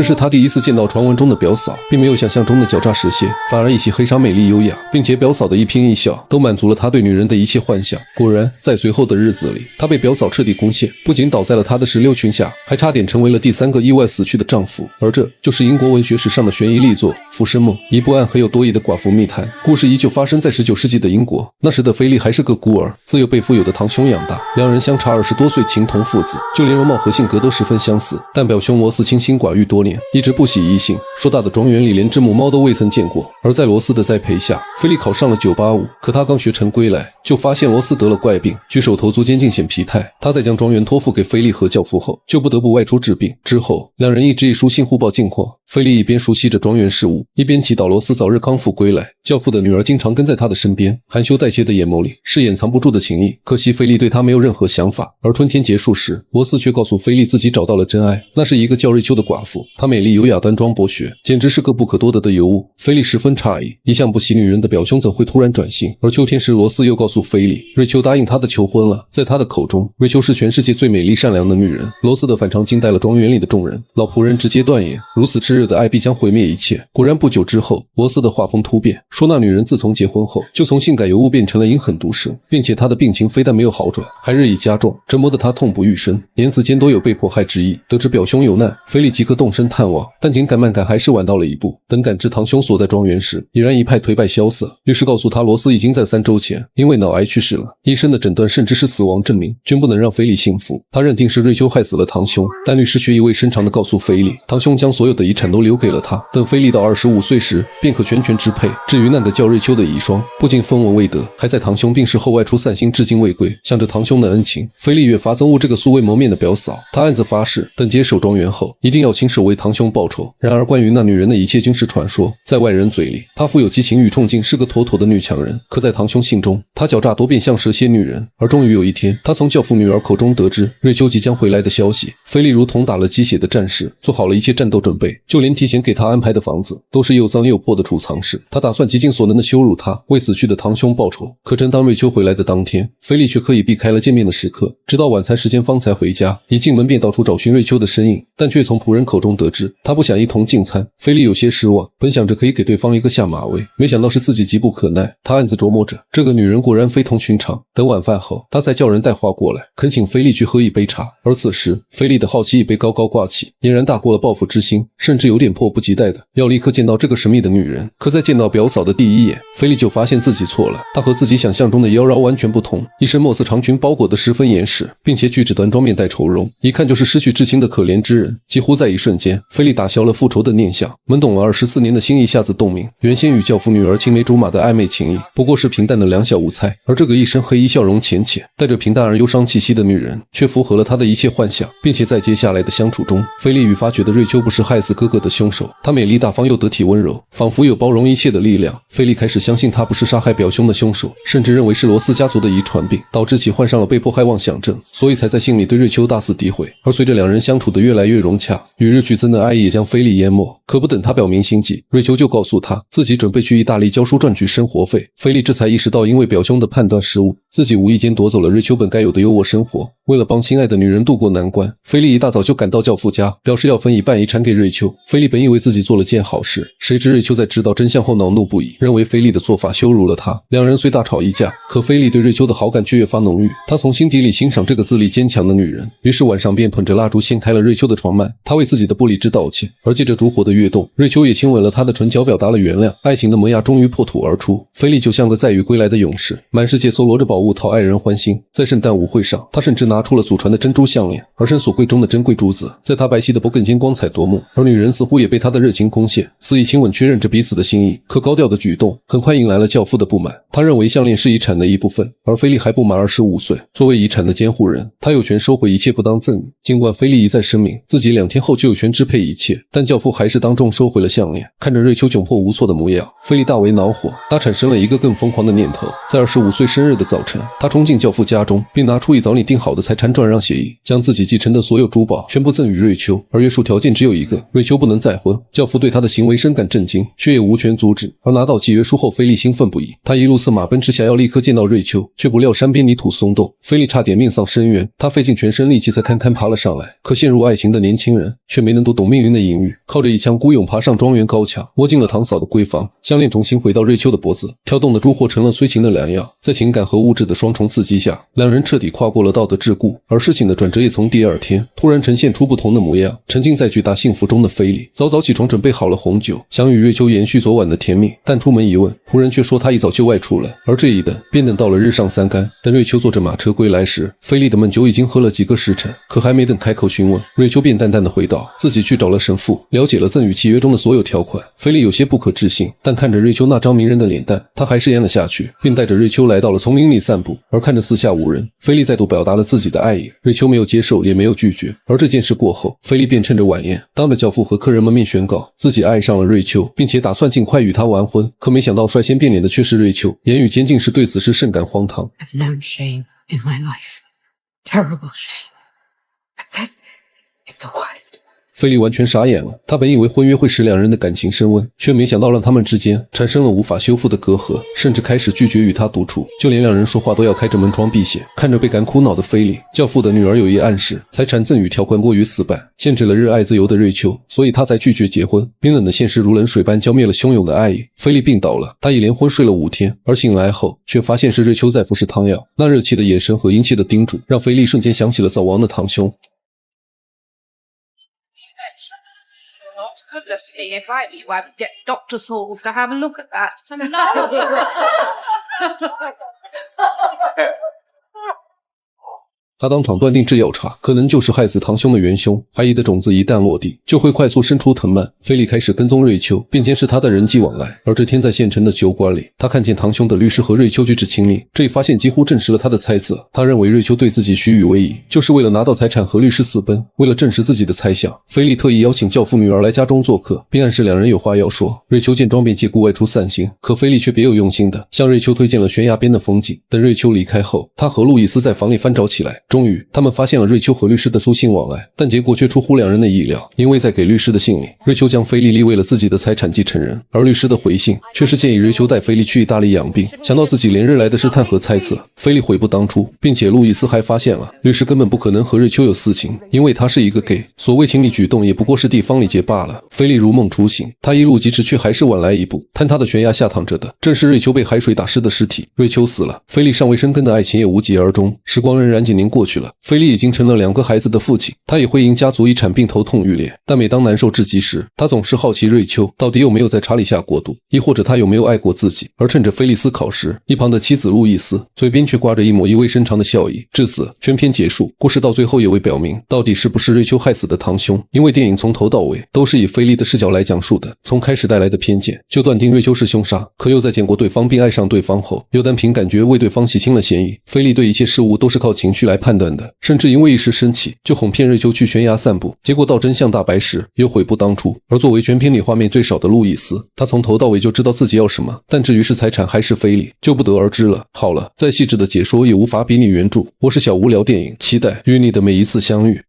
这是他第一次见到传闻中的表嫂，并没有想象中的狡诈蛇蝎，反而一袭黑纱美丽优雅，并且表嫂的一颦一笑都满足了他对女人的一切幻想。果然，在随后的日子里，他被表嫂彻底攻陷，不仅倒在了他的石榴裙下，还差点成为了第3个意外死去的丈夫。而这就是英国文学史上的悬疑力作《浮生梦》，一部暗黑又多疑的寡妇密探。故事依旧发生在19世纪的英国，那时的菲利还是个孤儿，自幼被富有的堂兄养大，两人相差20多岁，情同父子，就连容貌和性格都十分相似。但表兄罗斯清心寡欲多年，一直不喜异性，硕大的庄园里连只母猫都未曾见过。而在罗斯的栽培下，菲利考上了985，可他刚学成归来，就发现罗斯得了怪病，举手投足间尽显疲态。他在将庄园托付给菲利和教父后，就不得不外出治病。之后，两人一直以书信互报近况。菲利一边熟悉着庄园事务，一边祈祷罗斯早日康复归来。教父的女儿经常跟在他的身边，含羞带怯的眼眸里是掩藏不住的情意。可惜菲利对他没有任何想法。而春天结束时，罗斯却告诉菲利自己找到了真爱，那是一个叫瑞秋的寡妇。她美丽优雅，端庄博学，简直是个不可多得的尤物。菲利十分诧异，一向不喜女人的表兄怎会突然转性？而秋天时，罗斯又告诉菲利，瑞秋答应他的求婚了。在他的口中，瑞秋是全世界最美丽善良的女人。罗斯的反常惊呆了庄园里的众人，老仆人直接断言，如此炽热的爱必将毁灭一切。果然不久之后，罗斯的画风突变，说那女人自从结婚后，就从性感尤物变成了阴狠毒舌，并且她的病情非但没有好转，还日益加重，折磨得他痛不欲生，言辞间都有被迫害之意。得知表兄有难，菲利即刻动身探望，但紧赶慢赶还是晚到了一步。等赶至堂兄所在庄园时，已然一派颓败萧瑟。律师告诉他，罗斯已经在3周前因为脑癌去世了，医生的诊断甚至是死亡证明，均不能让菲利信服。他认定是瑞秋害死了堂兄，但律师却意味深长地告诉菲利，堂兄将所有的遗产都留给了他，等菲利到25岁时便可全权支配。至于那个叫瑞秋的遗孀，不仅分文未得，还在堂兄病逝后外出散心，至今未归。想着堂兄的恩情，菲利越发憎恶这个素未谋面的表嫂。他暗自发誓，等接手庄园后，一定要亲手为堂兄报仇。然而关于那女人的一切均是传说，在外人嘴里，她富有激情与冲劲，是个妥妥的女强人。可在堂兄心中，她狡诈多变，像蛇蝎女人。而终于有一天，他从教父女儿口中得知瑞秋即将回来的消息。菲利如同打了鸡血的战士，做好了一切战斗准备，就连提前给他安排的房子都是又脏又破的储藏室。他打算极尽所能的羞辱他，为死去的堂兄报仇。可正当瑞秋回来的当天，菲利却刻意避开了见面的时刻，直到晚餐时间方才回家。一进门便到处找寻瑞秋的身影，但却从仆人口中得知他不想一同进餐。菲利有些失望，本想着可以给对方一个下马威，没想到是自己急不可耐。他暗自琢磨着，这个女人果然非同寻常。等晚饭后，他才叫人带话过来，恳请菲利去喝一杯茶。而此时，菲利的好奇已被高高挂起，俨然大过了报复之心，甚至有点迫不及待的要立刻见到这个神秘的女人。可在见到表嫂的第一眼，菲利就发现自己错了。她和自己想象中的妖娆完全不同，一身墨色长裙包裹得十分严实，并且举止端庄，面带愁容，一看就是失去至亲的可怜之人。几乎在一瞬间，菲利打消了复仇的念想，懵懂了24年的心一下子洞明。原先与教父女儿青梅竹马的暧昧情谊，不过是平淡的两小无猜，而这个一身黑衣、笑容浅浅、带着平淡而忧伤气息的女人，却符合了他的一切幻想。并且在接下来的相处中，菲利愈发觉得瑞秋不是害死哥哥的凶手。她美丽大方又得体温柔，仿佛有包容一切的力量。菲利开始相信她不是杀害表兄的凶手，甚至认为是罗斯家族的遗传病导致其患上了被迫害妄想症，所以才在信里对瑞秋大肆诋毁。而随着两人相处的越来越融洽，与日俱增的爱意也将菲利淹没。可不等他表明心迹，瑞秋就告诉他自己准备去意大利教书赚取生活费。菲利这才意识到，因为表兄的判断失误，自己无意间夺走了瑞秋本该有的优渥生活。为了帮心爱的女人渡过难关，菲利一大早就赶到教父家，表示要分一半遗产给瑞秋。菲利本以为自己做了件好事，谁知瑞秋在知道真相后恼怒不已，认为菲利的做法羞辱了他。两人虽大吵一架，可菲利对瑞秋的好感却越发浓郁，他从心底里欣赏这个自立坚强的女人。于是晚上便捧着蜡烛掀开了瑞秋的床幔，他为自己的不理智道歉。而借着烛火的跃动，瑞秋也亲吻了他的唇角，表达了原谅。爱情的萌芽终于破土而出，菲利就像个载誉归来的勇士，满世界搜罗着宝物讨爱人欢心。在圣诞舞会上，他甚至拿出了祖传的珍珠项链，而身所贵重的珍贵珠子在他白皙的脖颈间光彩夺目。而女人似乎也被他的热情攻陷，肆意亲吻，确认着彼此的心意。可高调的举动很快引来了教父的不满，他认为项链是遗产的一部分，而菲利还不满25岁，作为遗产的监护人，他有权收回一切不当赠与。尽管菲利一再声明自己2天后就有权支配一切，但教父还是当众收回了项链。看着瑞秋窘迫无措的模样，菲利大为恼火，他产生了一个更疯狂的念头。在25岁生日的早晨，他冲进教父家中，并拿出一早拟定好的财产转让协议，将自己继承的所有珠宝全部赠与瑞秋，而约束条件只有一个，瑞秋不能再婚。教父对他的行为深感震惊，却也无权阻止。而拿到契约书后，菲利兴奋不已，他一路策马奔驰，想要立刻见到瑞秋，却不料山边泥土松动，菲利差点命丧深渊。他费尽全身力气才堪堪爬了上来，可陷入爱情的年轻人却没能读懂命运的隐喻，靠着一腔孤勇爬上庄园高墙，摸进了堂嫂的闺房，项链重新回到瑞秋的脖子，跳动的烛火成了催情的良药。在情感和物质的双重刺激下，两人彻底跨过了道德桎梏，而事情的转折也从第二天突然呈现出不同的模样。沉浸在巨大幸福中的菲利早早起床准备好了红酒，想与瑞秋延续昨晚的甜蜜，但出门一问，仆人却说他一早就外出了。而这一等便等到了日上三竿。等瑞秋坐着马车归来时，菲利的闷酒已经喝了几个时辰，可还没等开口询问，瑞秋便淡淡的回道自己去找了神父，了解了赠与契约中的所有条款。菲利有些不可置信，但看着瑞秋那张迷人的脸蛋，他还是咽了下去，并带着瑞秋来到了丛林里散步。而看着四下无人，菲利再度表达了自己的爱意，瑞秋没有接受也没有拒绝。而这件事过后，菲利便趁着晚宴，当着教父和客人们面宣告自己爱上了瑞秋，并且打算尽快与她完婚。可没想到率先变脸的却是瑞秋，言语间竟是对此事甚感荒唐。 I've known shame in my life. Terrible shame. But this is the worst. 菲利完全傻眼了，他本以为婚约会使两人的感情升温，却没想到让他们之间产生了无法修复的隔阂，甚至开始拒绝与他独处，就连两人说话都要开着门窗避险。看着倍感苦恼的菲利，教父的女儿有意暗示财产赠与条款过于死板，限制了热爱自由的瑞秋，所以他才拒绝结婚。冰冷的现实如冷水般浇灭了汹涌的爱意。菲利病倒了，他一连昏睡了5天，而醒来后却发现是瑞秋在服食汤药。那热切的眼神和殷切的叮嘱，让菲利瞬间想起了早亡的堂兄。Goodness me, if I knew I would get Dr. Smalls to have a look at that. No. 他当场断定这药茶可能就是害死堂兄的元凶，怀疑的种子一旦落地，就会快速生出藤蔓。菲利开始跟踪瑞秋，并监视他的人际往来。而这天在县城的酒馆里，他看见堂兄的律师和瑞秋举止亲密，这一发现几乎证实了他的猜测。他认为瑞秋对自己虚与委蛇，就是为了拿到财产和律师私奔。为了证实自己的猜想，菲利特意邀请教父女儿来家中做客，并暗示两人有话要说。瑞秋见状便借故外出散心，可菲利却别有用心的向瑞秋推荐了悬崖边的风景。等瑞秋离开后，他和路易斯在房里翻找起来。终于，他们发现了瑞秋和律师的书信往来，但结果却出乎两人的意料。因为在给律师的信里，瑞秋将菲利立为了自己的财产继承人，而律师的回信却是建议瑞秋带菲利去意大利养病。想到自己连日来的试探和猜测，菲利悔不当初，并且路易斯还发现了律师根本不可能和瑞秋有私情，因为他是一个 gay， 所谓情理举动也不过是地方礼节罢了。菲利如梦初醒，他一路疾驰却还是晚来一步。坍塌的悬崖下躺着的正是瑞秋被海水打湿的尸体。瑞秋死了，菲利尚未生根的爱情也无疾而终。时光荏苒几年过去了，菲利已经成了2个孩子的父亲，他也会因家族遗产病头痛欲裂。但每当难受至极时，他总是好奇瑞秋到底有没有在查理夏过渡，亦或者他有没有爱过自己。而趁着菲利思考时，一旁的妻子路易斯嘴边却挂着一抹意味深长的笑意。至此，全篇结束。故事到最后也未表明到底是不是瑞秋害死的堂兄，因为电影从头到尾都是以菲利的视角来讲述的。从开始带来的偏见就断定瑞秋是凶杀，可又在见过对方并爱上对方后，又单凭感觉为对方洗清了嫌疑。菲利对一切事物都是靠情绪来判断的，甚至因为一时生气就哄骗瑞秋去悬崖散步，结果到真相大白时又悔不当初。而作为全片里画面最少的路易斯，他从头到尾就知道自己要什么，但至于是财产还是菲利就不得而知了。好了，再细致的解说也无法比拟原著。我是小无聊电影，期待与你的每一次相遇。